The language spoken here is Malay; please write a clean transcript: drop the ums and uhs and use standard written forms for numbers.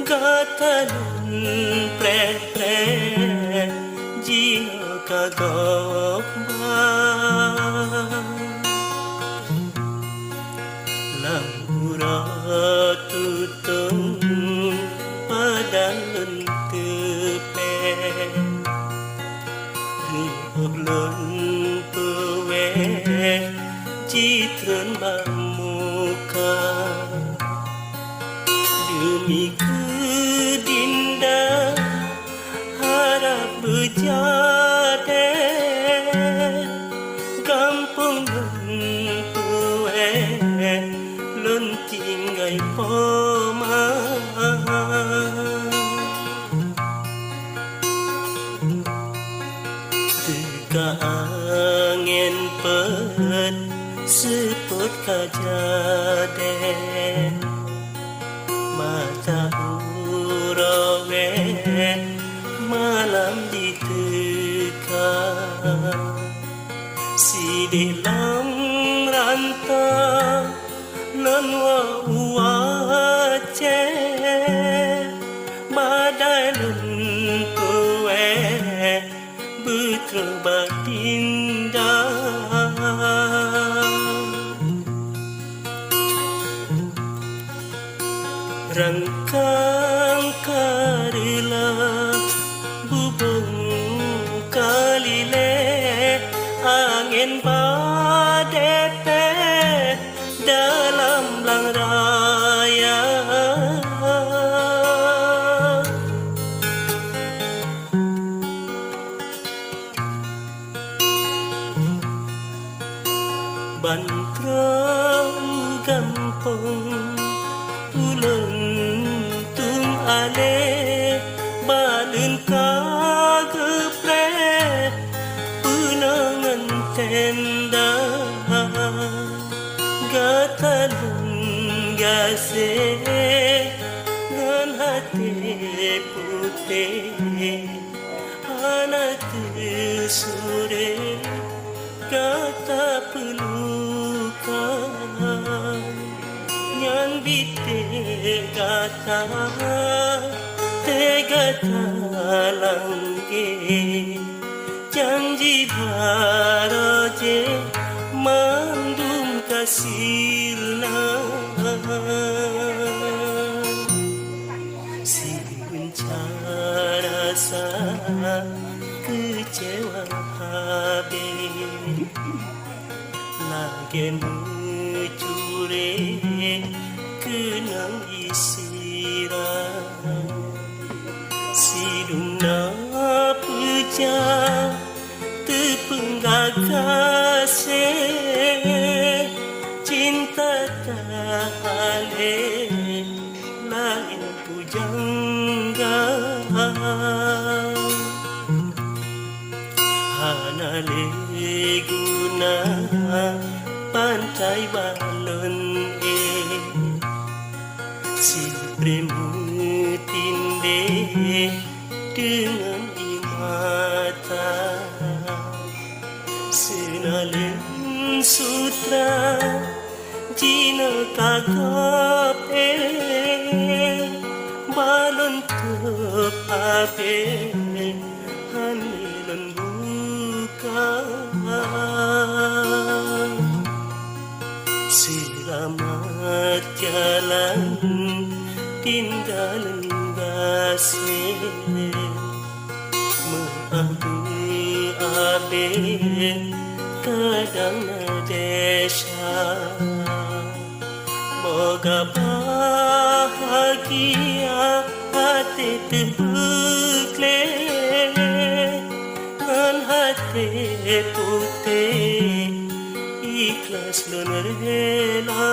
Gatalun pre jino kagok ba Lamura tutung padalun tepe Riolun pewe citren bamuka Demi kedinda harap berjade Kampung tuwe lun tinggai poma Teka angin pet seput kajade Mata urawe malam diteka Si dalam rantau nan wa uace Badai lun kowe beterbat indah Rangkang karila bubung kalile angin badepe dalam lang raya Bantrang gampang ulun tung ale balun kagepre penangan tenda gatalun gase ngan hati putih anak sore kata pelukan yang bite kata tega talangge janji baraje mandum kasirna si bencana sa kecewa habis lagi mencuri kenang isiran siduna pejah terpenggagase cinta tahale lain pujangga hanale guna pantai balon si premu tinde dengan imata senalen sutra jina kagape balon tepape hanilon buka selamat jalan tinggalan gasih mengambil abis kadang desa moga bahagia hati terbekle dan hati putih ikhlas dan rela